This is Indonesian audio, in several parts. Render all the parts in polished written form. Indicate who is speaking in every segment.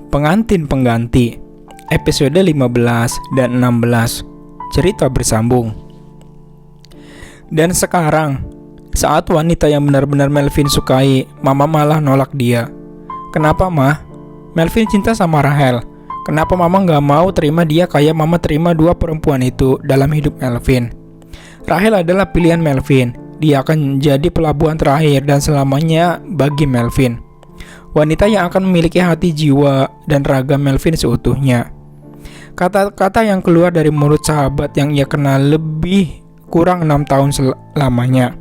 Speaker 1: Pengantin Pengganti, episode 15 dan 16, cerita bersambung. Dan sekarang, saat wanita yang benar-benar Melvin sukai, Mama malah nolak dia. Kenapa, Ma? Melvin cinta sama Rahel. Kenapa Mama gak mau terima dia kayak Mama terima dua perempuan itu dalam hidup Melvin? Rahel adalah pilihan Melvin. Dia akan jadi pelabuhan terakhir dan selamanya bagi Melvin. Wanita yang akan memiliki hati, jiwa, dan raga Melvin seutuhnya. Kata-kata yang keluar dari mulut sahabat yang ia kenal lebih kurang 6 tahun lamanya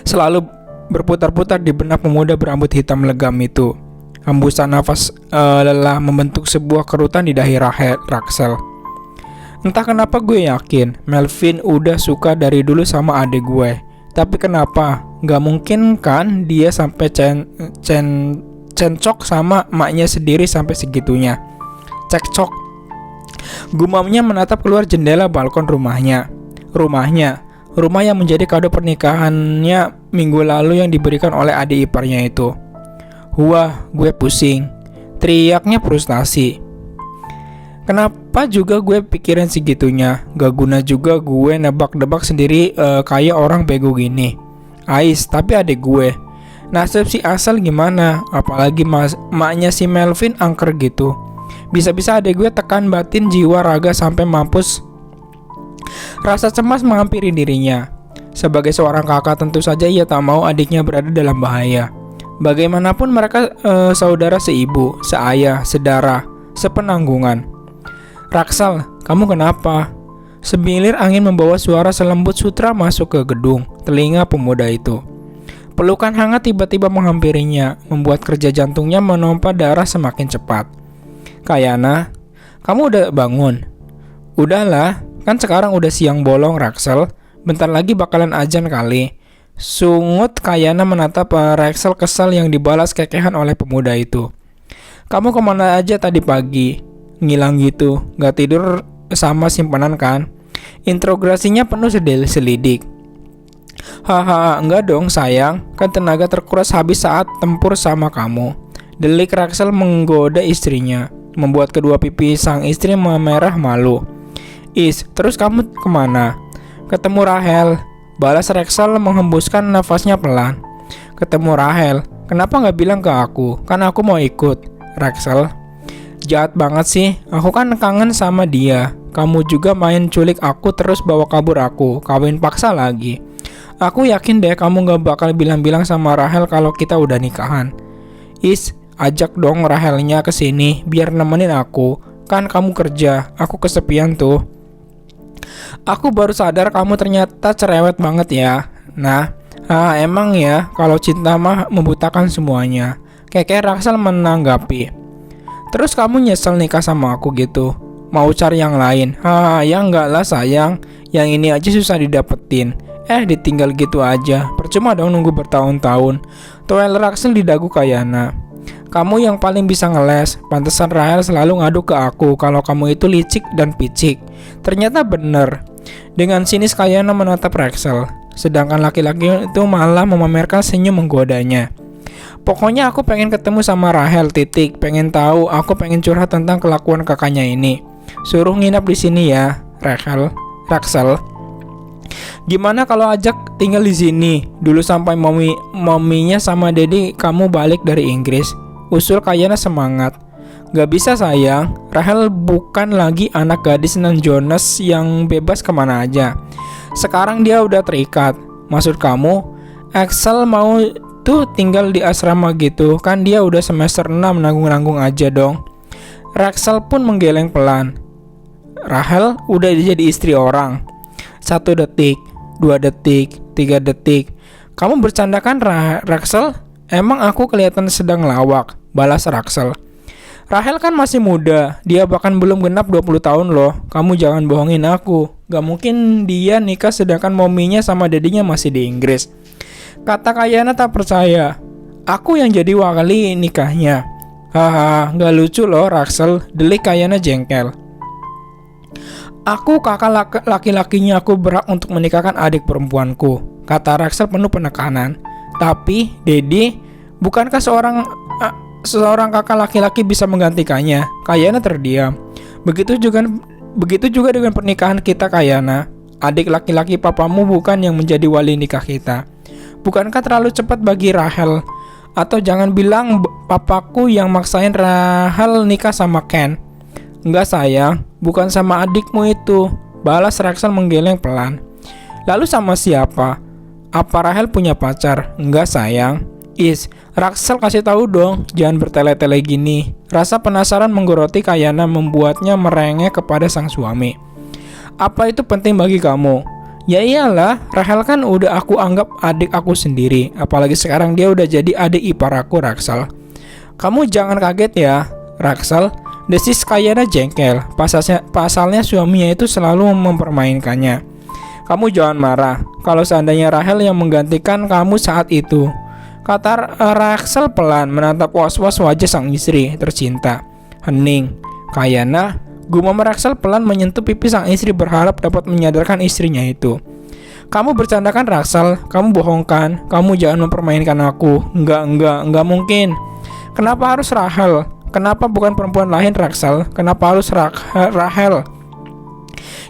Speaker 1: selalu berputar-putar di benak pemuda berambut hitam legam itu. Hembusan nafas lelah membentuk sebuah kerutan di dahi Rachel. Entah kenapa gue yakin Melvin udah suka dari dulu sama adik gue. Tapi kenapa? Gak mungkin kan dia sampai cencok sama maknya sendiri sampai segitunya. Cekcok. Gumamnya menatap keluar jendela balkon rumahnya. Rumah yang menjadi kado pernikahannya minggu lalu yang diberikan oleh adik iparnya itu. Wah, gue pusing. Teriaknya frustasi. Kenapa juga gue pikirin segitunya? Gak guna juga gue nebak-nebak sendiri kayak orang bego gini. Ais, tapi adik gue. Nasib si Asal gimana? Apalagi maknya si Melvin angker gitu. Bisa-bisa adik gue tekan batin jiwa raga sampai mampus. Rasa cemas menghampiri dirinya. Sebagai seorang kakak tentu saja ia tak mau adiknya berada dalam bahaya. Bagaimanapun mereka saudara seibu, seayah, sedara, sepenanggungan. Rachel, kamu kenapa? Sebilir angin membawa suara selembut sutra masuk ke gedung telinga pemuda itu. Pelukan hangat tiba-tiba menghampirinya, membuat kerja jantungnya menompa darah semakin cepat. Kayana, kamu udah bangun? Udahlah, kan sekarang udah siang bolong, Rachel. Bentar lagi bakalan azan kali. Sungut Kayana menatap Rachel kesal yang dibalas kekehan oleh pemuda itu. Kamu kemana aja tadi pagi? Ngilang gitu, gak tidur sama simpanan kan? Interogasinya penuh selidik. Haha, enggak dong sayang, kan tenaga terkuras habis saat tempur sama kamu. Delik Rachel menggoda istrinya, membuat kedua pipi sang istri memerah malu. Terus kamu kemana? Ketemu Rahel, balas Rachel menghembuskan nafasnya pelan. Ketemu Rahel, kenapa gak bilang ke aku? Kan aku mau ikut. Rachel, jahat banget sih, aku kan kangen sama dia. Kamu juga main culik aku terus bawa kabur aku, kawin paksa lagi. Aku yakin deh kamu gak bakal bilang-bilang sama Rahel kalau kita udah nikahan. Ajak dong Rahelnya kesini biar nemenin aku. Kan kamu kerja, aku kesepian tuh. Aku baru sadar kamu ternyata cerewet banget ya. Nah, emang ya kalau cinta mah membutakan semuanya. Keke Rachel menanggapi. Terus kamu nyesel nikah sama aku gitu? Mau cari yang lain? Ya enggak lah sayang. Yang ini aja susah didapetin. Ditinggal gitu aja. Percuma dong nunggu bertahun-tahun. Toel Rachel di dagu Kayana. Kamu yang paling bisa ngeles. Pantesan Rahel selalu ngadu ke aku kalau kamu itu licik dan picik. Ternyata bener. Dengan sinis Kayana menatap Rachel. Sedangkan laki-laki itu malah memamerkan senyum menggodanya. Pokoknya aku pengen ketemu sama Rahel, titik. Pengen tahu, aku pengen curhat tentang kelakuan kakaknya ini. Suruh nginap di sini ya, Rachel. Gimana kalau ajak tinggal di sini dulu sampai mominya sama Dedi kamu balik dari Inggris? Usul Kayana semangat. Gak bisa sayang, Rahel bukan lagi anak gadis nan Jonas yang bebas kemana aja. Sekarang dia udah terikat. Maksud kamu, Axel mau tuh tinggal di asrama gitu? Kan dia udah semester 6 nanggung-nanggung aja dong. Rachel pun menggeleng pelan. Rahel udah jadi istri orang. 1 detik, 2 detik, 3 detik. Kamu bercanda kan Rachel? Emang aku kelihatan sedang lawak? Balas Rachel. Rahel kan masih muda. Dia bahkan belum genap 20 tahun loh. Kamu jangan bohongin aku. Gak mungkin dia nikah sedangkan mominya sama dedinya masih di Inggris. Kata Kayana tak percaya. Aku yang jadi wali nikahnya. Gak lucu loh Rachel. Delik Kayana jengkel. Aku kakak laki-lakinya, aku berhak untuk menikahkan adik perempuanku, kata Rachel penuh penekanan. Tapi Dedi, bukankah seorang seorang kakak laki-laki bisa menggantikannya. Kayana terdiam. Begitu juga dengan pernikahan kita, Kayana. Adik laki-laki papamu bukan yang menjadi wali nikah kita. Bukankah terlalu cepat bagi Rahel? Atau jangan bilang papaku yang maksain Rahel nikah sama Ken. Enggak sayang, bukan sama adikmu itu, balas Rachel menggeleng pelan. Lalu sama siapa? Apa Rahel punya pacar? Enggak sayang. Rachel kasih tahu dong, jangan bertele-tele gini. Rasa penasaran menggoroti Kayana membuatnya merengek kepada sang suami. Apa itu penting bagi kamu? Ya iyalah, Rahel kan udah aku anggap adik aku sendiri. Apalagi sekarang dia udah jadi adik ipar aku, Rachel. Kamu jangan kaget ya, Rachel. Desis Kayana jengkel. Pasalnya suaminya itu selalu mempermainkannya. Kamu jangan marah. Kalau seandainya Rahel yang menggantikan kamu saat itu, kata Rachel pelan menatap was-was wajah sang istri tercinta. Hening. Kayana, gumam Rachel pelan menyentuh pipi sang istri berharap dapat menyadarkan istrinya itu. Kamu bercandakan Rachel, kamu bohongkan, kamu jangan mempermainkan aku. Enggak mungkin. Kenapa harus Rahel? Kenapa bukan perempuan lain, Rachel? Kenapa harus Rahel?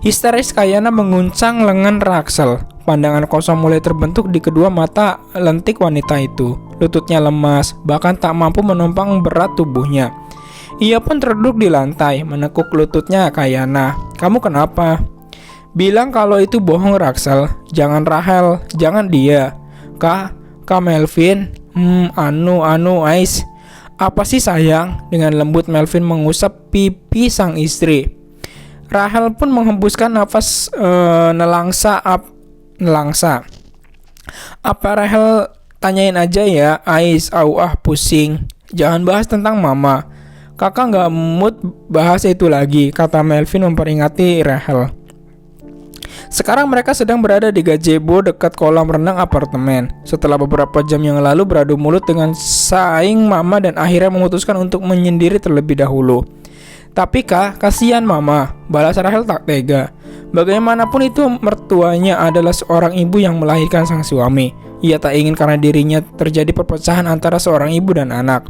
Speaker 1: Histeris Kayana menguncang lengan Rachel. Pandangan kosong mulai terbentuk di kedua mata lentik wanita itu. Lututnya lemas, bahkan tak mampu menopang berat tubuhnya. Ia pun terduduk di lantai, menekuk lututnya Kayana. Kamu kenapa? Bilang kalau itu bohong, Rachel. Jangan Rahel, jangan dia. Kak Melvin. Ais. Apa sih sayang? Dengan lembut Melvin mengusap pipi sang istri. Rahel pun menghembuskan nafas nelangsa. Apa Rahel? Tanyain aja ya, Ais. Pusing. Jangan bahas tentang mama. Kakak gak mood bahas itu lagi, kata Melvin memperingati Rahel. Sekarang mereka sedang berada di gazebo dekat kolam renang apartemen. Setelah beberapa jam yang lalu beradu mulut dengan saing mama dan akhirnya memutuskan untuk menyendiri terlebih dahulu. Tapi kak, kasihan mama, balas Rahel tak tega. Bagaimanapun itu mertuanya adalah seorang ibu yang melahirkan sang suami. Ia tak ingin karena dirinya terjadi perpecahan antara seorang ibu dan anak.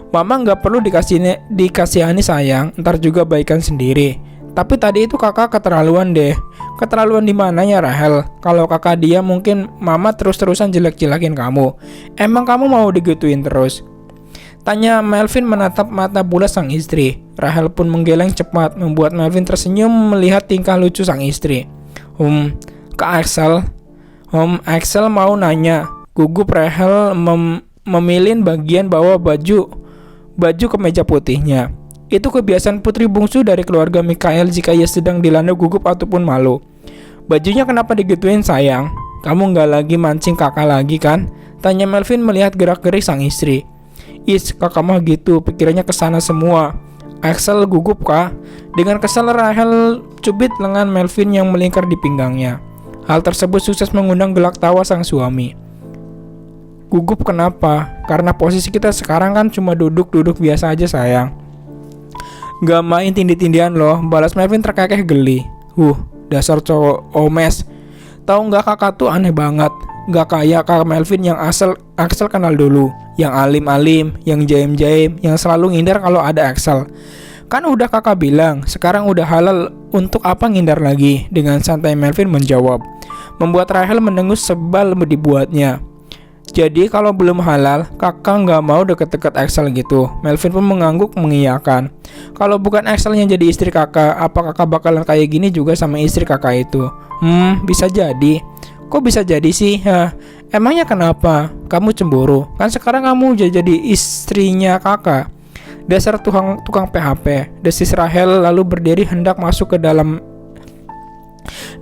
Speaker 1: Mama gak perlu dikasihani sayang, ntar juga baikan sendiri. Tapi tadi itu kakak keterlaluan deh. Keterlaluan di mananya Rahel? Kalau kakak dia mungkin mama terus-terusan jelek-jelekin kamu. Emang kamu mau digituin terus? Tanya Melvin menatap mata bulat sang istri. Rahel pun menggeleng cepat, membuat Melvin tersenyum melihat tingkah lucu sang istri. Kak Axel. Axel mau nanya. Gugup Rahel memilih bagian bawah baju kemeja putihnya. Itu kebiasaan putri bungsu dari keluarga Mikael jika ia sedang dilanda gugup ataupun malu. Bajunya kenapa digituin sayang? Kamu gak lagi mancing kakak lagi kan? Tanya Melvin melihat gerak-gerik sang istri. Kakak mah gitu, pikirannya kesana semua. Axel gugup kah? Dengan kesal Rahel cubit lengan Melvin yang melingkar di pinggangnya. Hal tersebut sukses mengundang gelak tawa sang suami. Gugup kenapa? Karena posisi kita sekarang kan cuma duduk-duduk biasa aja sayang. Gak main tindih-tindihan loh, balas Melvin terkekeh geli. Dasar cowok omes. Tahu nggak kakak tuh aneh banget. Gak kayak kakak Melvin yang Axel kenal dulu. Yang alim-alim, yang jaim-jaim, yang selalu ngindar kalau ada Axel. Kan udah kakak bilang, sekarang udah halal, untuk apa ngindar lagi? Dengan santai Melvin menjawab. Membuat Rahel mendengus sebal dibuatnya. Jadi kalau belum halal, kakak gak mau deket-deket Axel gitu. Melvin pun mengangguk mengiyakan. Kalau bukan Axel yang jadi istri kakak, apa kakak bakalan kayak gini juga sama istri kakak itu? Bisa jadi. Kok bisa jadi sih? Emangnya kenapa? Kamu cemburu? Kan sekarang kamu udah jadi istrinya kakak. Dasar tukang PHP. Desis Rahel lalu berdiri hendak masuk ke dalam.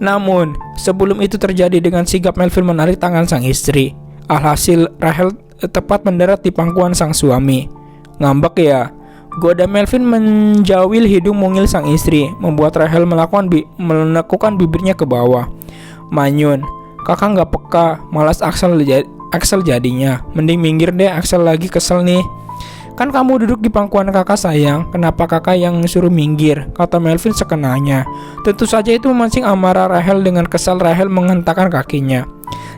Speaker 1: Namun, sebelum itu terjadi dengan sigap Melvin menarik tangan sang istri. Alhasil Rahel tepat mendarat di pangkuan sang suami. Ngambek ya? Goda Melvin menjawil hidung mungil sang istri, membuat Rahel menekukkan bibirnya ke bawah. Manyun, kakak gak peka, malas Axel jadinya. Mending minggir deh, Axel lagi kesel nih. Kan kamu duduk di pangkuan kakak sayang, kenapa kakak yang suruh minggir? Kata Melvin sekenanya. Tentu saja itu memancing amarah Rahel. Dengan kesal Rahel menghentakkan kakinya.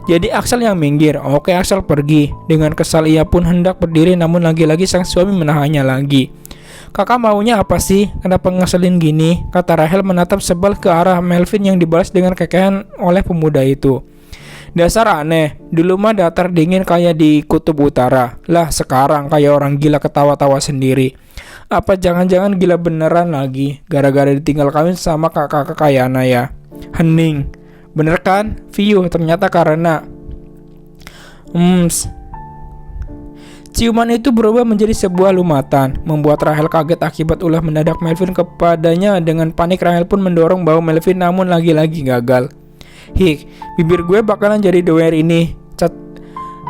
Speaker 1: Jadi Axel yang minggir. Oke, Axel pergi. Dengan kesal ia pun hendak berdiri, namun lagi-lagi sang suami menahannya lagi. Kakak maunya apa sih? Kenapa ngeselin gini? Kata Rahel menatap sebal ke arah Melvin yang dibalas dengan kekehan oleh pemuda itu. Dasar aneh, dulu mah datar dingin kayak di kutub utara. Lah sekarang kayak orang gila ketawa-tawa sendiri. Apa jangan-jangan gila beneran lagi gara-gara ditinggal kawin sama kakak kekayaan ya? Hening. Bener kan? View, ternyata karena ciuman itu berubah menjadi sebuah lumatan, membuat Rahel kaget akibat ulah mendadak Melvin kepadanya. Dengan panik Rahel pun mendorong bahu Melvin, namun lagi-lagi gagal. Hik, bibir gue bakalan jadi doer ini.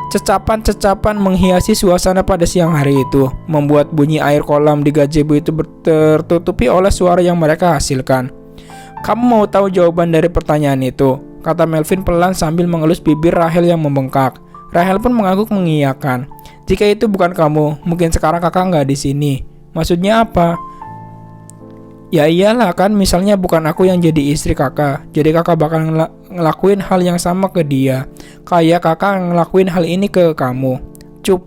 Speaker 1: Cecapan-cecapan menghiasi suasana pada siang hari itu, membuat bunyi air kolam di gazebo itu tertutupi oleh suara yang mereka hasilkan. Kamu mau tahu jawaban dari pertanyaan itu? Kata Melvin pelan sambil mengelus bibir Rahel yang membengkak. Rahel pun mengangguk mengiyakan. Jika itu bukan kamu, mungkin sekarang kakak nggak di sini. Maksudnya apa? Ya iyalah kan, misalnya bukan aku yang jadi istri kakak, jadi kakak bakal ngelakuin hal yang sama ke dia, kayak kakak ngelakuin hal ini ke kamu. Cup.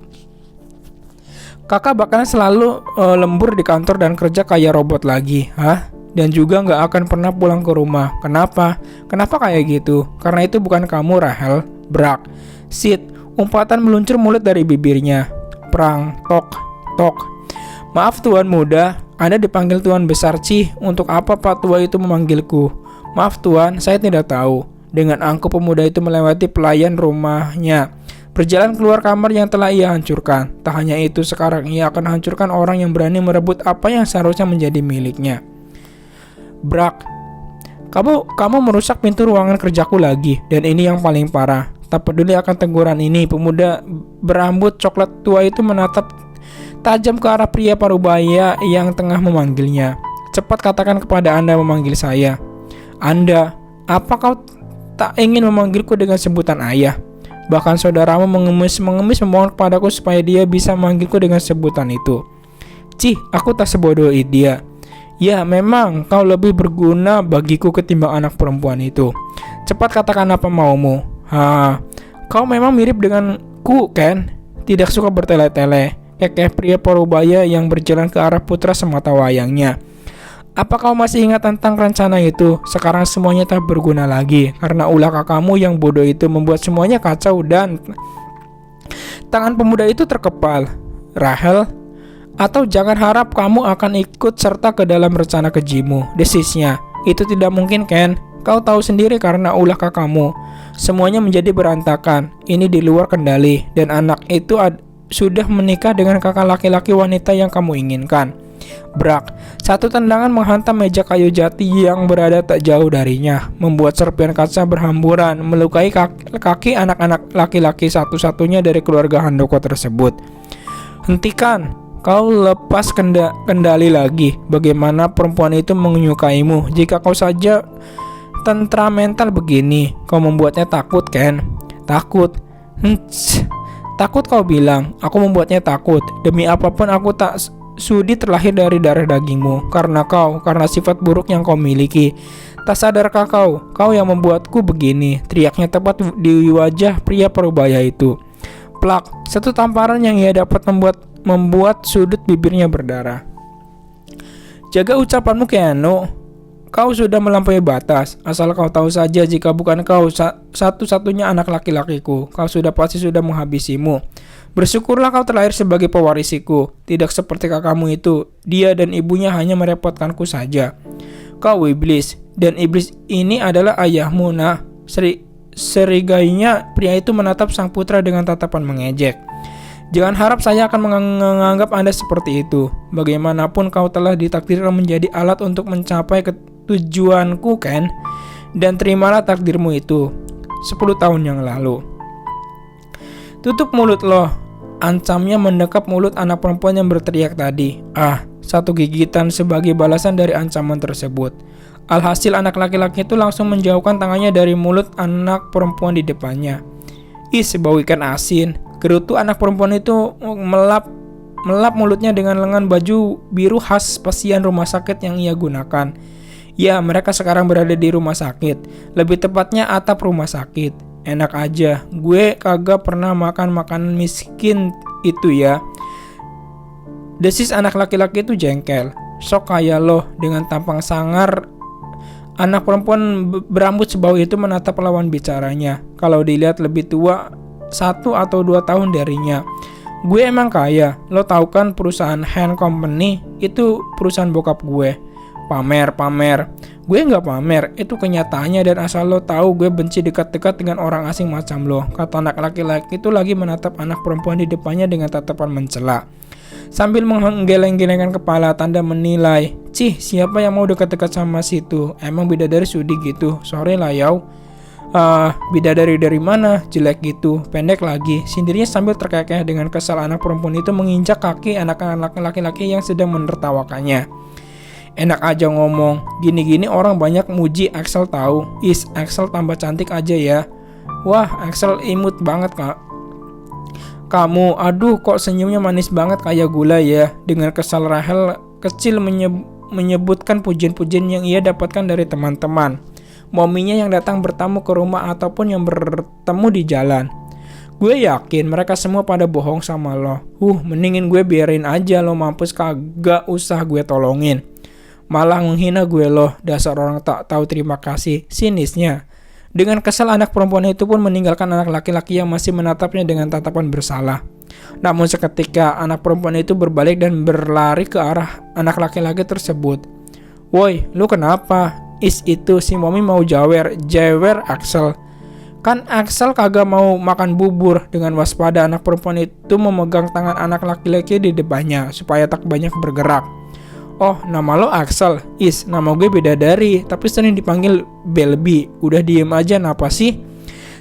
Speaker 1: Kakak bakal selalu lembur di kantor dan kerja kayak robot lagi. Hah? Dan juga gak akan pernah pulang ke rumah. Kenapa? Kenapa kayak gitu? Karena itu bukan kamu, Rahel. Brak. Sit. Umpatan meluncur mulut dari bibirnya. Prang. Tok. Tok. Maaf tuan muda, Anda dipanggil tuan besar. Cih, untuk apa Pak tua itu memanggilku? Maaf tuan, saya tidak tahu. Dengan angkuh pemuda itu melewati pelayan rumahnya, berjalan keluar kamar yang telah ia hancurkan. Tak hanya itu, sekarang ia akan hancurkan orang yang berani merebut apa yang seharusnya menjadi miliknya. Brak. Kamu merusak pintu ruangan kerjaku lagi. Dan ini yang paling parah. Tak peduli akan teguran ini, pemuda berambut coklat tua itu menatap tajam ke arah pria parubaya yang tengah memanggilnya. Cepat katakan kepada Anda memanggil saya. Anda, apa kau tak ingin memanggilku dengan sebutan ayah? Bahkan saudaramu mengemis memohon kepadaku supaya dia bisa memanggilku dengan sebutan itu. Cih, aku tak sebodoh dia. Ya, memang kau lebih berguna bagiku ketimbang anak perempuan itu. Cepat katakan apa maumu. Kau memang mirip denganku, kan? Tidak suka bertele-tele. Kekeh pria parubaya yang berjalan ke arah putra semata wayangnya. Apa kau masih ingat tentang rencana itu? Sekarang semuanya tak berguna lagi, karena ulah kakakmu yang bodoh itu membuat semuanya kacau dan... Tangan pemuda itu terkepal. Rahel, atau jangan harap kamu akan ikut serta ke dalam rencana kejimu, desisnya. Itu tidak mungkin, Ken. Kau tahu sendiri karena ulah kakakmu. Semuanya menjadi berantakan. Ini di luar kendali. Dan anak itu sudah menikah dengan kakak laki-laki wanita yang kamu inginkan. Brak. Satu tendangan menghantam meja kayu jati yang berada tak jauh darinya, membuat serpian kaca berhamburan, melukai kaki anak-anak laki-laki satu-satunya dari keluarga Handoko tersebut. Hentikan. Kau lepas kendali lagi. Bagaimana perempuan itu menyukaimu? Jika kau saja temperamental begini, kau membuatnya takut, Ken. Takut? Takut kau bilang. Aku membuatnya takut. Demi apapun aku tak sudi terlahir dari darah dagingmu. Karena sifat buruk yang kau miliki. Tak sadarkah kau yang membuatku begini? Teriaknya tepat di wajah pria parubaya itu. Plak. Satu tamparan yang ia dapat membuat sudut bibirnya berdarah. Jaga ucapanmu, Keanu. Kau sudah melampaui batas. Asal kau tahu saja, jika bukan kau satu-satunya anak laki-lakiku, kau pasti sudah menghabisimu. Bersyukurlah kau terlahir sebagai pewarisiku. Tidak seperti kakakmu itu. Dia dan ibunya hanya merepotkanku saja. Kau iblis. Dan iblis ini adalah ayahmu, nah. Serigainya pria itu menatap sang putra dengan tatapan mengejek. Jangan harap saya akan menganggap Anda seperti itu. Bagaimanapun kau telah ditakdirkan menjadi alat untuk mencapai tujuanku, kan? Dan terimalah takdirmu itu 10 tahun yang lalu. Tutup mulut lo. Ancamnya mendekap mulut anak perempuan yang berteriak tadi. Satu gigitan sebagai balasan dari ancaman tersebut. Alhasil anak laki-laki itu langsung menjauhkan tangannya dari mulut anak perempuan di depannya. Bau ikan asin. Gerutu anak perempuan itu melap mulutnya dengan lengan baju biru khas pasien rumah sakit yang ia gunakan. Ya, mereka sekarang berada di rumah sakit. Lebih tepatnya atap rumah sakit. enak aja. Gue kagak pernah makan makanan miskin itu ya. Desis anak laki-laki itu jengkel. Sok kayak lo dengan tampang sangar. Anak perempuan berambut sebau itu menatap lawan bicaranya. Kalau dilihat lebih tua 1 atau 2 tahun darinya. Gue emang kaya. Lo tahu kan perusahaan hand company itu perusahaan bokap gue. Pamer. Gue nggak pamer, itu kenyataannya. Dan asal lo tahu, gue benci dekat-dekat dengan orang asing macam lo. Kata anak laki-laki itu lagi menatap anak perempuan di depannya dengan tatapan mencela. Sambil menggeleng-gelengkan kepala, tanda menilai. Cih, siapa yang mau dekat-dekat sama situ? Emang bidadari sudi gitu? Sorry lah yau. Bidadari dari mana? Jelek gitu, pendek lagi. Sindirnya sambil terkekeh dengan kesal. Anak perempuan itu menginjak kaki anak-anak laki-laki yang sedang menertawakannya. Enak aja ngomong, gini-gini orang banyak muji Axel tahu. Axel tambah cantik aja ya. Wah, Axel imut banget kak. Kamu, aduh kok senyumnya manis banget kayak gula ya. Dengan kesal Rahel kecil menyebutkan pujian-pujian yang ia dapatkan dari teman-teman. Mominya yang datang bertamu ke rumah ataupun yang bertemu di jalan. Gue yakin mereka semua pada bohong sama lo. Mendingin gue biarin aja lo mampus, kagak usah gue tolongin. Malah menghina gue loh, dasar orang tak tahu terima kasih, sinisnya. Dengan kesal anak perempuan itu pun meninggalkan anak laki-laki yang masih menatapnya dengan tatapan bersalah. Namun seketika anak perempuan itu berbalik dan berlari ke arah anak laki-laki tersebut. Woi, lu kenapa? Itu si Momi mau jewer Axel. Kan Axel kagak mau makan bubur. Dengan waspada anak perempuan itu memegang tangan anak laki-laki di depannya supaya tak banyak bergerak. Oh, nama lo Axel? Nama gue Bidadari, tapi sering dipanggil Belby. Udah diem aja, napa sih?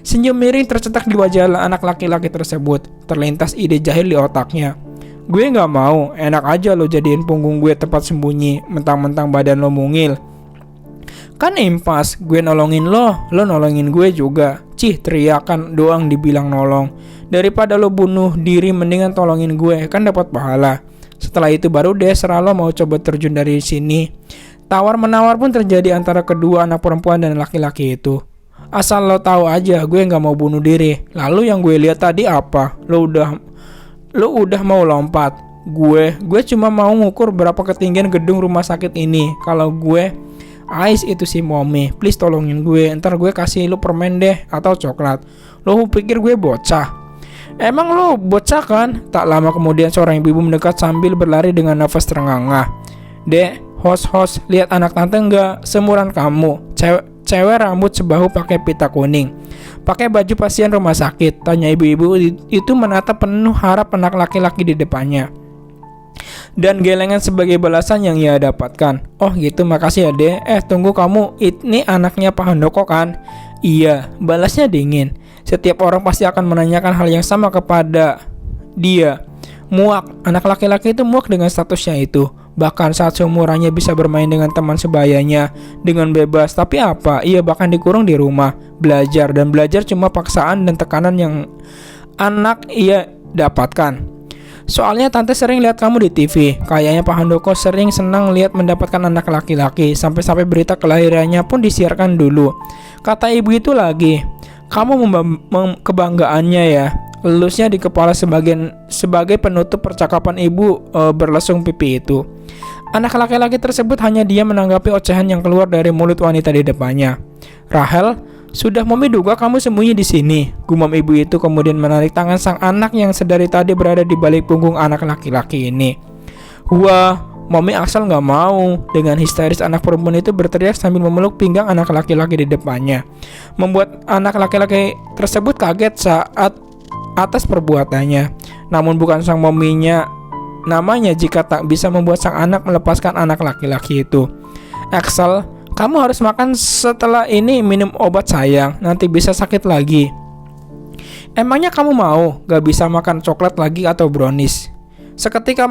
Speaker 1: Senyum miring tercetak di wajah anak laki-laki tersebut. Terlintas ide jahil di otaknya. Gue gak mau, enak aja lo jadiin punggung gue tempat sembunyi, mentang-mentang badan lo mungil. Kan impas, gue nolongin lo nolongin gue juga. Cih, teriakan doang dibilang nolong. Daripada lo bunuh diri, mendingan tolongin gue, kan dapat pahala. Setelah itu baru deh serah lo mau coba terjun dari sini. Tawar-menawar pun terjadi antara kedua anak perempuan dan laki-laki itu. Asal lo tahu aja, gue nggak mau bunuh diri. Lalu yang gue lihat tadi apa? Lo udah mau lompat. Gue cuma mau ngukur berapa ketinggian gedung rumah sakit ini. Kalau gue, itu si Momi, please tolongin gue. Ntar gue kasih lo permen deh atau coklat. Lo pikir gue bocah? Emang lo bocah kan? Tak lama kemudian seorang ibu mendekat sambil berlari dengan nafas terengah-engah. Dek, host, lihat anak tante enggak? Seumuran kamu. Cewek rambut sebahu pakai pita kuning. Pakai baju pasien rumah sakit. Tanya ibu-ibu itu menatap penuh harap anak laki-laki di depannya. Dan gelengan sebagai balasan yang ia dapatkan. Oh gitu, makasih ya dek. Tunggu, kamu ini anaknya Pak Handoko kan? Iya, balasnya dingin. Setiap orang pasti akan menanyakan hal yang sama kepada dia. Muak, anak laki-laki itu muak dengan statusnya itu. Bahkan saat seumurannya bisa bermain dengan teman sebayanya dengan bebas. Tapi apa? Ia bahkan dikurung di rumah, belajar cuma paksaan dan tekanan yang anak ia dapatkan. Soalnya tante sering lihat kamu di TV. Kayaknya Pak Handoko sering senang lihat mendapatkan anak laki-laki. Sampai-sampai berita kelahirannya pun disiarkan dulu. Kata ibu itu lagi, kamu kebanggaannya ya. Lelusnya di kepala sebagai penutup percakapan ibu berlesung pipi itu. Anak laki-laki tersebut hanya diam menanggapi ocehan yang keluar dari mulut wanita di depannya. Rahel, sudah Momi duga kamu sembunyi di sini. Gumam ibu itu kemudian menarik tangan sang anak yang sedari tadi berada di balik punggung anak laki-laki ini. Wah, Momi Axel nggak mau. Dengan histeris anak perempuan itu berteriak sambil memeluk pinggang anak laki-laki di depannya, membuat anak laki-laki tersebut kaget saat atas perbuatannya. Namun bukan sang mominya namanya jika tak bisa membuat sang anak melepaskan anak laki-laki itu. Axel, kamu harus makan setelah ini, minum obat sayang, nanti bisa sakit lagi. Emangnya kamu mau gak bisa makan coklat lagi atau brownies? Seketika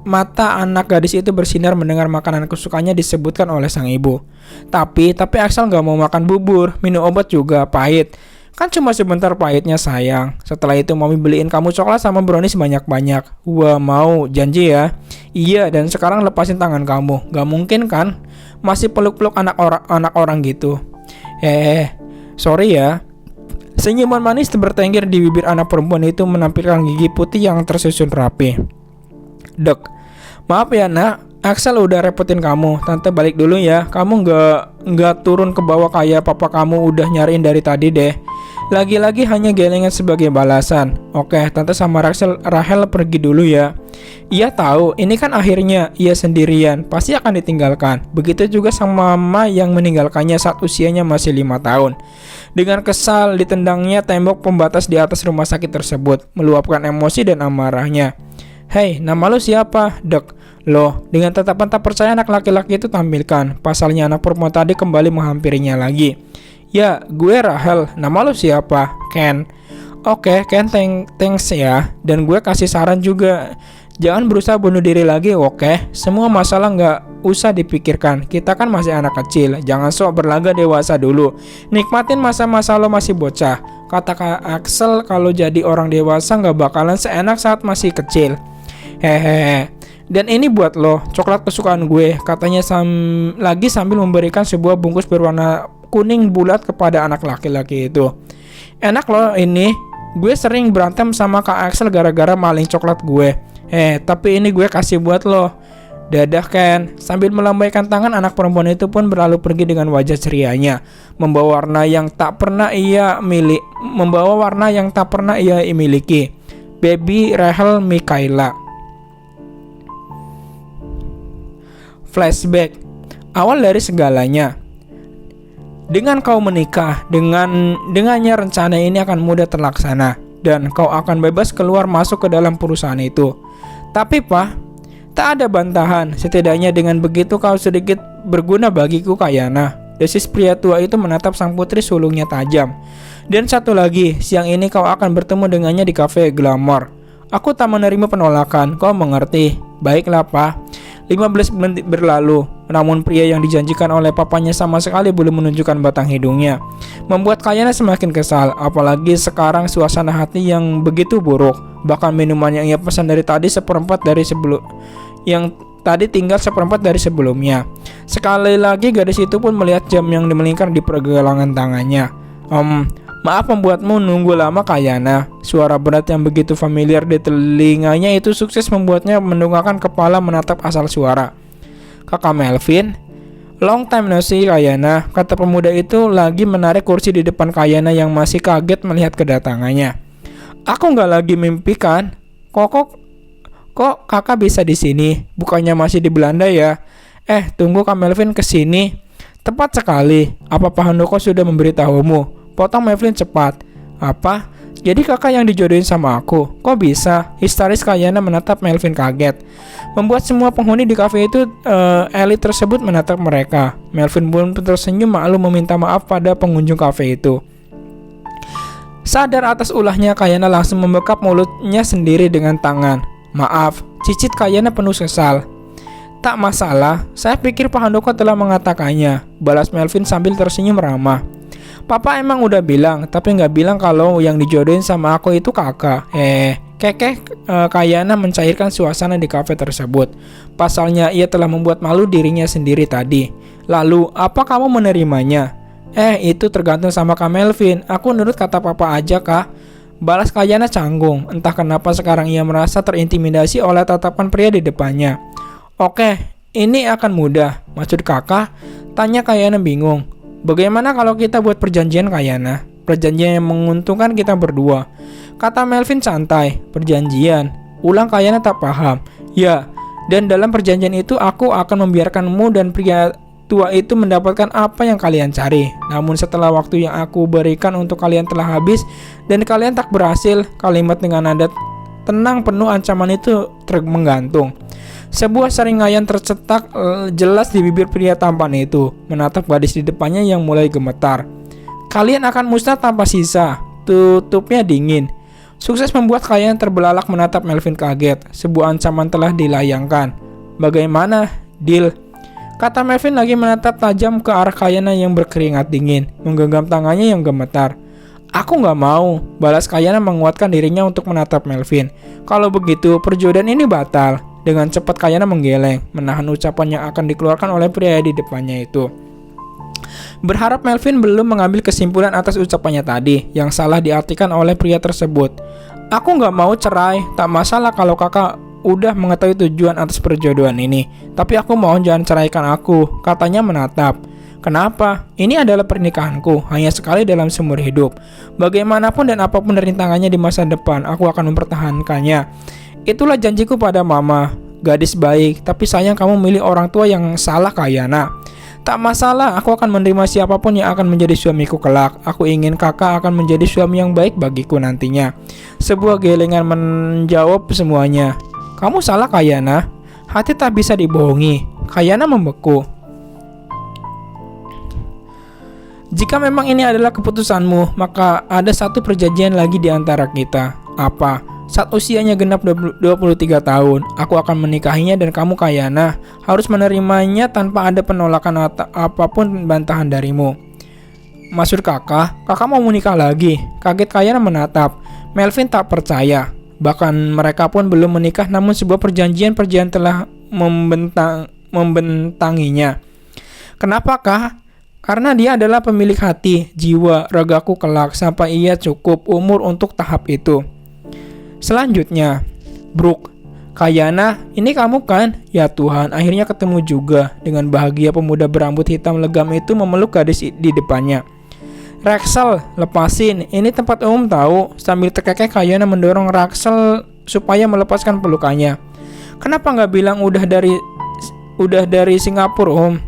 Speaker 1: mata anak gadis itu bersinar mendengar makanan kesukaannya disebutkan oleh sang ibu. Tapi Axel gak mau makan bubur, minum obat juga pahit. Kan cuma sebentar pahitnya sayang. Setelah itu Mami beliin kamu coklat sama brownies banyak-banyak. Wah, mau, janji ya? Iya, dan sekarang lepasin tangan kamu. Gak mungkin kan? Masih peluk-peluk anak orang gitu. Sorry ya. Senyuman manis bertengger di bibir anak perempuan itu menampilkan gigi putih yang tersusun rapi. Dek, maaf ya nak, Axel udah repotin kamu. Tante balik dulu ya. Kamu nggak turun ke bawah kayak papa kamu udah nyariin dari tadi deh. Lagi-lagi hanya gelengan sebagai balasan. Oke, tante sama Rahel pergi dulu ya. Ia tahu, ini kan akhirnya ia sendirian, pasti akan ditinggalkan. Begitu juga sama mama yang meninggalkannya saat usianya masih 5 tahun. Dengan kesal ditendangnya tembok pembatas di atas rumah sakit tersebut, meluapkan emosi dan amarahnya. Hei, nama lu siapa? Dek. Loh, dengan tatapan tak percaya anak laki-laki itu tampilkan. Pasalnya anak perempuan tadi kembali menghampirinya lagi. Ya, gue Rahel. Nama lu siapa? Ken. Oke, Ken, thanks ya. Dan gue kasih saran juga. Jangan berusaha bunuh diri lagi, oke? Semua masalah nggak usah dipikirkan. Kita kan masih anak kecil. Jangan sok berlaga dewasa dulu. Nikmatin masa-masa lo masih bocah. Kata Kak Axel, kalau jadi orang dewasa nggak bakalan seenak saat masih kecil. Hehehe. Dan ini buat lo, coklat kesukaan gue, katanya lagi sambil memberikan sebuah bungkus berwarna kuning bulat kepada anak laki-laki itu. Enak loh ini, gue sering berantem sama Kak Axel gara-gara maling coklat gue. Tapi ini gue kasih buat lo. Dadah Ken. Sambil melambaikan tangan, anak perempuan itu pun berlalu pergi dengan wajah cerianya, membawa warna yang tak pernah ia miliki. Baby Rahel Mikaela. Flashback. Awal dari segalanya. Dengan kau menikah, dengannya rencana ini akan mudah terlaksana dan kau akan bebas keluar masuk ke dalam perusahaan itu. Tapi Pak, tak ada bantahan. Setidaknya dengan begitu kau sedikit berguna bagiku, Kayana. Desis pria tua itu menatap sang putri, sulungnya tajam. Dan satu lagi, siang ini kau akan bertemu dengannya di kafe Glamour. Aku tak menerima penolakan, kau mengerti? Baiklah Pak. 15 menit berlalu, namun pria yang dijanjikan oleh papanya sama sekali belum menunjukkan batang hidungnya. Membuat Kayana semakin kesal, apalagi sekarang suasana hati yang begitu buruk. Bahkan minuman yang ia pesan dari tadi tinggal seperempat dari sebelumnya. Sekali lagi gadis itu pun melihat jam yang dimelingkar di pergelangan tangannya. Maaf membuatmu nunggu lama Kayana. Suara berat yang begitu familiar di telinganya itu sukses membuatnya mendongakkan kepala menatap asal suara. Kakak Melvin? Long time no see Kayana, kata pemuda itu lagi menarik kursi di depan Kayana yang masih kaget melihat kedatangannya. Aku nggak lagi mimpi kan? Kok kakak bisa di sini? Bukannya masih di Belanda ya? Tunggu Kak Melvin kesini. Tepat sekali. Apa Pak Handoko sudah memberitahumu? Potong Melvin cepat. Apa? Jadi kakak yang dijodohin sama aku? Kok bisa? Histeris Kayana menatap Melvin kaget. Membuat semua penghuni di kafe itu elit tersebut menatap mereka. Melvin pun tersenyum malu meminta maaf pada pengunjung kafe itu. Sadar atas ulahnya, Kayana langsung membekap mulutnya sendiri dengan tangan. Maaf, cicit Kayana penuh sesal. Tak masalah, saya pikir Pak Handoko telah mengatakannya, balas Melvin sambil tersenyum ramah. Papa emang udah bilang, tapi nggak bilang kalau yang dijodohin sama aku itu kakak. Kayana mencairkan suasana di kafe tersebut. Pasalnya ia telah membuat malu dirinya sendiri tadi. Lalu, apa kamu menerimanya? Itu tergantung sama Kak Melvin. Aku nurut kata papa aja Kak. Balas Kayana canggung. Entah kenapa sekarang ia merasa terintimidasi oleh tatapan pria di depannya. Oke, ini akan mudah. Maksud kakak? Tanya Kayana bingung. Bagaimana kalau kita buat perjanjian Kayana? Perjanjian yang menguntungkan kita berdua. Kata Melvin santai. Perjanjian. Ulang Kayana tak paham. Ya, dan dalam perjanjian itu aku akan membiarkanmu dan pria tua itu mendapatkan apa yang kalian cari. Namun setelah waktu yang aku berikan untuk kalian telah habis dan kalian tak berhasil, kalimat dengan nada tenang penuh ancaman itu menggantung. Sebuah seringayan tercetak jelas di bibir pria tampan itu, menatap gadis di depannya yang mulai gemetar. Kalian akan musnah tanpa sisa. Tutupnya dingin. Sukses membuat Kayana terbelalak menatap Melvin kaget. Sebuah ancaman telah dilayangkan. Bagaimana, Deal? Kata Melvin lagi menatap tajam ke arah Kayana yang berkeringat dingin, menggenggam tangannya yang gemetar. Aku nggak mau, balas Kayana menguatkan dirinya untuk menatap Melvin. Kalau begitu, perjodohan ini batal. Dengan cepat Kayana menggeleng, menahan ucapan yang akan dikeluarkan oleh pria di depannya itu. Berharap Melvin belum mengambil kesimpulan atas ucapannya tadi yang salah diartikan oleh pria tersebut. Aku nggak mau cerai, tak masalah kalau kakak udah mengetahui tujuan atas perjodohan ini. Tapi aku mohon jangan ceraikan aku, katanya menatap. Kenapa? Ini adalah pernikahanku, hanya sekali dalam seumur hidup. Bagaimanapun dan apapun rintangannya di masa depan, aku akan mempertahankannya. Itulah janjiku pada mama. Gadis baik, tapi sayang kamu milih orang tua yang salah, Kayana. Tak masalah, aku akan menerima siapapun yang akan menjadi suamiku kelak. Aku ingin kakak akan menjadi suami yang baik bagiku nantinya. Sebuah gelengan menjawab semuanya. Kamu salah, Kayana. Hati tak bisa dibohongi. Kayana membeku. Jika memang ini adalah keputusanmu, maka ada satu perjanjian lagi di antara kita. Apa? Saat usianya genap 23 tahun, aku akan menikahinya dan kamu, Kayana, harus menerimanya tanpa ada penolakan apapun bantahan darimu. Maksud kakak mau menikah lagi? Kaget Kayana menatap. Melvin tak percaya. Bahkan mereka pun belum menikah, namun sebuah perjanjian telah membentanginya. Kenapakah? Karena dia adalah pemilik hati, jiwa, ragaku kelak sampai ia cukup umur untuk tahap itu. Selanjutnya, Brooke, Kayana, ini kamu kan? Ya Tuhan, akhirnya ketemu juga. Dengan bahagia pemuda berambut hitam legam itu memeluk gadis di depannya. Rexel, lepasin, ini tempat umum tahu. Sambil terkekeh Kayana mendorong Rexel supaya melepaskan pelukannya. Kenapa nggak bilang udah dari Singapura, Om?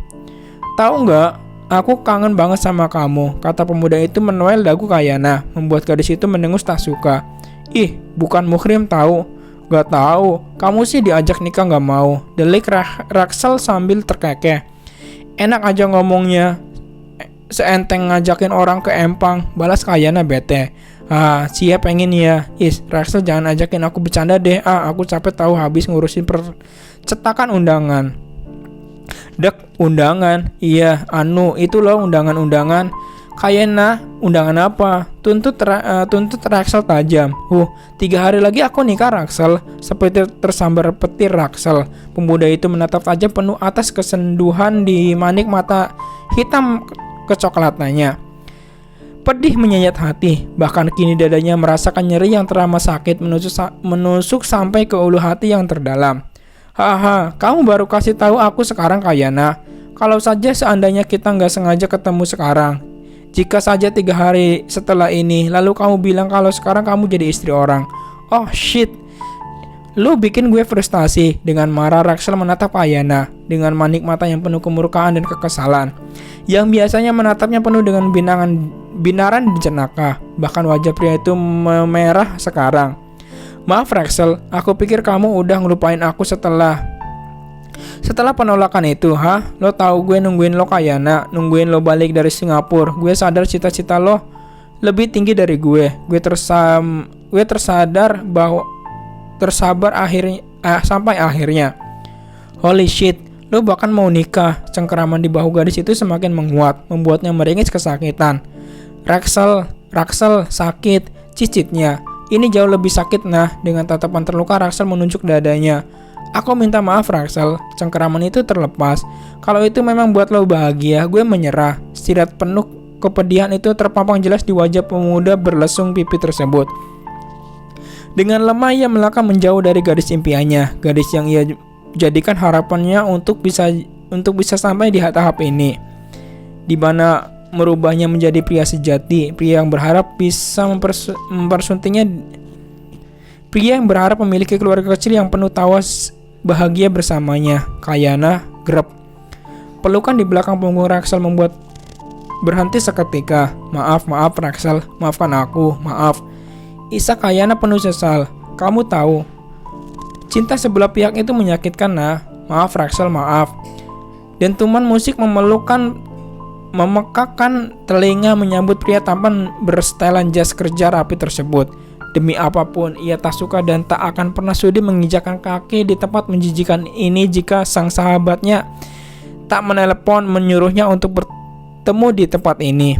Speaker 1: Tahu nggak? Aku kangen banget sama kamu, kata pemuda itu menoel dagu Kayana, membuat gadis itu mendengus tak suka. Ih, bukan muhrim tahu. Gak tahu, kamu sih diajak nikah gak mau, delik Rexel sambil terkekeh. Enak aja ngomongnya, seenteng ngajakin orang ke empang, balas Kayana bete. Siap pengen ya. Rexel jangan ajakin aku bercanda deh. Aku capek tahu habis ngurusin percetakan undangan. Dek, undangan? Iya, itu loh undangan-undangan. Kayana, undangan apa? Tuntut Rexel tajam. 3 hari lagi aku nikah, Rexel. Seperti tersambar petir Rexel. Pemuda itu menatap tajam penuh atas kesenduhan di manik mata hitam kecoklatannya. Pedih menyayat hati. Bahkan kini dadanya merasakan nyeri yang teramat sakit menusuk sampai ke ulu hati yang terdalam. Haha, kamu baru kasih tahu aku sekarang, Kayana. Kalau saja seandainya kita nggak sengaja ketemu sekarang. Jika saja 3 hari setelah ini, lalu kamu bilang kalau sekarang kamu jadi istri orang. Oh shit, lu bikin gue frustasi. Dengan marah Rexel menatap Kayana dengan manik mata yang penuh kemurkaan dan kekesalan, yang biasanya menatapnya penuh dengan binaran di jenaka. Bahkan wajah pria itu memerah sekarang. Maaf Rexel, aku pikir kamu udah ngelupain aku setelah penolakan itu, Lo tahu gue nungguin lo, Kayana, nungguin lo balik dari Singapura. Gue sadar cita-cita lo lebih tinggi dari gue. Gue tersadar bahwa tersabar sampai akhirnya. Holy shit, lo bahkan mau nikah. Cengkeraman di bahu gadis itu semakin menguat, membuatnya meringis kesakitan. Rexel, sakit, cicitnya. Ini jauh lebih sakit, nah. Dengan tatapan terluka, Rexel menunjuk dadanya. Aku minta maaf, Rexel. Cengkeraman itu terlepas. Kalau itu memang buat lo bahagia, gue menyerah. Sirat penuh kepedihan itu terpampang jelas di wajah pemuda berlesung pipi tersebut. Dengan lemah ia melangkah menjauh dari gadis impiannya, gadis yang ia jadikan harapannya untuk bisa sampai di tahap ini, di mana merubahnya menjadi pria sejati, pria yang berharap bisa mempersuntingnya, pria yang berharap memiliki keluarga kecil yang penuh tawa bahagia bersamanya. Kayana grep. Pelukan di belakang punggung Rexel membuat berhenti seketika. Maaf Rexel, maafkan aku, maaf. Isak Kayana penuh sesal. Kamu tahu, cinta sebelah pihak itu menyakitkan, nah. Maaf Rexel, maaf. Dentuman musik memekakan telinga menyambut pria tampan bersetelan jas kerja rapi tersebut. Demi apapun, ia tak suka dan tak akan pernah sudi menginjakkan kaki di tempat menjijikan ini jika sang sahabatnya tak menelepon menyuruhnya untuk bertemu di tempat ini.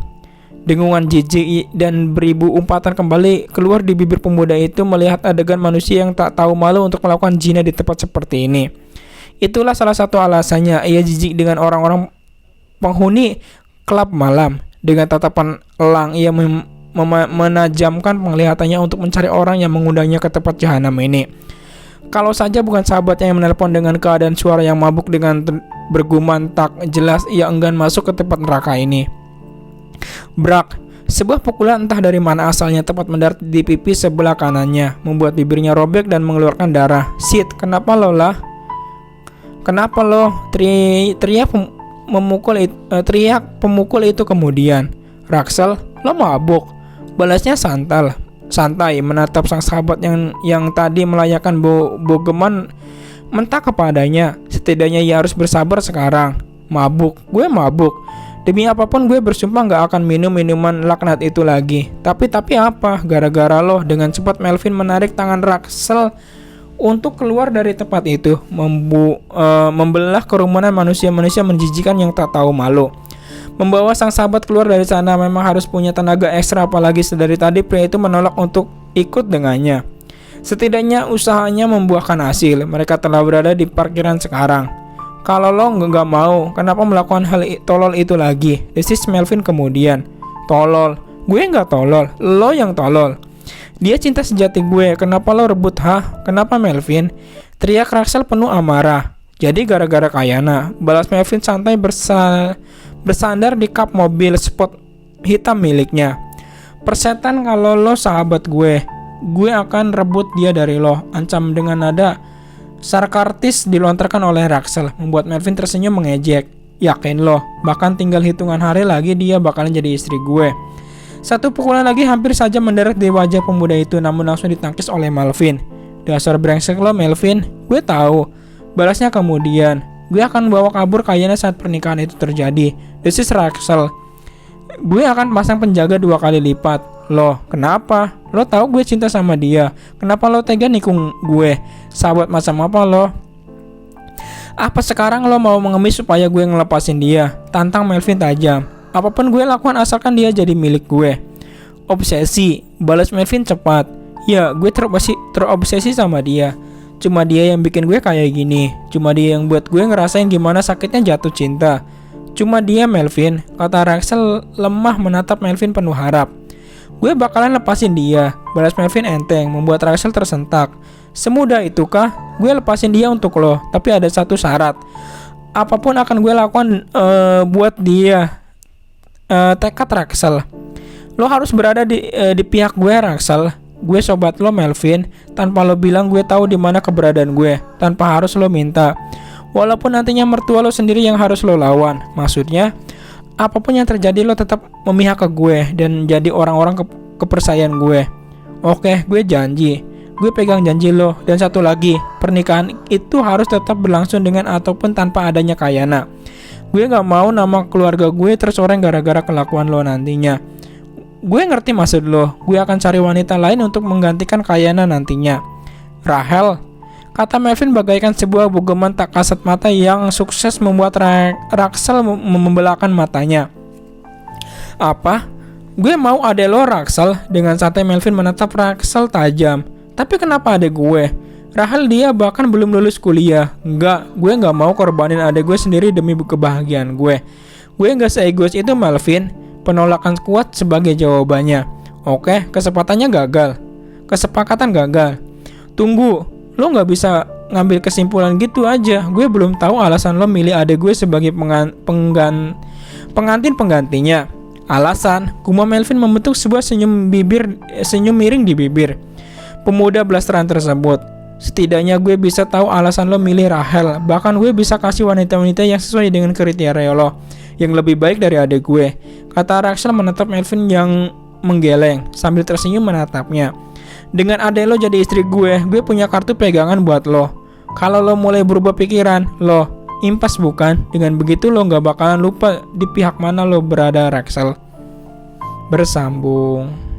Speaker 1: Dengungan jijik dan beribu umpatan kembali keluar di bibir pemuda itu melihat adegan manusia yang tak tahu malu untuk melakukan zina di tempat seperti ini. Itulah salah satu alasannya ia jijik dengan orang-orang penghuni klub malam. Dengan tatapan elang ia menajamkan penglihatannya untuk mencari orang yang mengundangnya ke tempat jahanam ini. Kalau saja bukan sahabatnya yang menelpon dengan keadaan suara yang mabuk dengan bergumam tak jelas, ia enggan masuk ke tempat neraka ini. Brak, sebuah pukulan entah dari mana asalnya tepat mendarat di pipi sebelah kanannya, membuat bibirnya robek dan mengeluarkan darah. Sid, kenapa lo lah? Kenapa lo? Teriak pemukul itu kemudian. Raksel, lo mabuk. Balasnya santai menatap sang sahabat yang tadi melayakan bogeman mentah kepadanya. Setidaknya ia harus bersabar sekarang. Mabuk, gue mabuk. Demi apapun gue bersumpah gak akan minum minuman laknat itu lagi. Tapi apa? Gara-gara lo. Dengan cepat Melvin menarik tangan Raksel untuk keluar dari tempat itu, membelah kerumunan manusia-manusia menjijikan yang tak tahu malu. Membawa sang sahabat keluar dari sana memang harus punya tenaga ekstra, apalagi sedari tadi pria itu menolak untuk ikut dengannya. Setidaknya usahanya membuahkan hasil. Mereka telah berada di parkiran sekarang. Kalau lo nggak mau, kenapa melakukan hal tolol itu lagi? Desis Melvin kemudian. Tolol? Gue nggak tolol, lo yang tolol. Dia cinta sejati gue, kenapa lo rebut Kenapa Melvin? Teriak Raksel penuh amarah. Jadi gara-gara Kayana, balas Melvin santai bersandar di kap mobil sport hitam miliknya. Persetan kalau lo sahabat gue akan rebut dia dari lo, ancam dengan nada sarkastis dilontarkan oleh Raksel, membuat Melvin tersenyum mengejek. Yakin lo, bahkan tinggal hitungan hari lagi dia bakalan jadi istri gue. Satu pukulan lagi hampir saja mendarat di wajah pemuda itu, namun langsung ditangkis oleh Melvin. Dasar brengsek lo Melvin, gue tahu. Balasnya kemudian. Gue akan bawa kabur Kayana saat pernikahan itu terjadi. Desis Raksel. Gue akan pasang penjaga 2 kali lipat. Loh, kenapa? Lo tahu gue cinta sama dia. Kenapa lo tega nikung gue? Sahabat macam apa lo? Apa sekarang lo mau mengemis supaya gue ngelepasin dia? Tantang Melvin tajam. Apapun gue lakukan asalkan dia jadi milik gue. Obsesi, balas Melvin cepat. Ya, gue terobsesi sama dia. Cuma dia yang bikin gue kayak gini. Cuma dia yang buat gue ngerasain gimana sakitnya jatuh cinta. Cuma dia Melvin, kata Raksel lemah menatap Melvin penuh harap. Gue bakalan lepasin dia, balas Melvin enteng, membuat Raksel tersentak. Semudah itukah? Gue lepasin dia untuk lo, tapi ada satu syarat. Apapun akan gue lakukan buat dia. Tekad Raksel. Lo harus berada di pihak gue Raksel. Gue sobat lo Melvin, tanpa lo bilang gue tahu di mana keberadaan gue, tanpa harus lo minta. Walaupun nantinya mertua lo sendiri yang harus lo lawan. Maksudnya, apapun yang terjadi lo tetap memihak ke gue dan jadi orang-orang kepercayaan gue. Oke, gue janji. Gue pegang janji lo. Dan satu lagi, pernikahan itu harus tetap berlangsung dengan ataupun tanpa adanya Kayana. Gue gak mau nama keluarga gue tercoreng gara-gara kelakuan lo nantinya. Gue ngerti maksud lo. Gue akan cari wanita lain untuk menggantikan Kayana nantinya. Rahel, kata Melvin bagaikan sebuah bogeman tak kasat mata yang sukses membuat Raksel membelahkan matanya. Apa? Gue mau adek lo Raksel. Dengan santai Melvin menatap Raksel tajam. Tapi kenapa adek gue? Rahel dia bahkan belum lulus kuliah. Enggak, gue gak mau korbanin adek gue sendiri demi kebahagiaan gue. Gue gak seegois itu Melvin. Penolakan kuat sebagai jawabannya. Oke, kesempatan gagal. Tunggu, lo gak bisa ngambil kesimpulan gitu aja. Gue belum tahu alasan lo milih adek gue sebagai pengantin penggantinya. Alasan, gumam Melvin membentuk sebuah senyum miring di bibir pemuda blasteran tersebut. Setidaknya gue bisa tahu alasan lo milih Rahel. Bahkan gue bisa kasih wanita-wanita yang sesuai dengan kriteria lo, yang lebih baik dari adek gue, kata Raksel menatap Melvin yang menggeleng sambil tersenyum menatapnya. Dengan adek lo jadi istri gue punya kartu pegangan buat lo. Kalau lo mulai berubah pikiran, lo impas bukan? Dengan begitu lo gak bakalan lupa di pihak mana lo berada Raksel. Bersambung.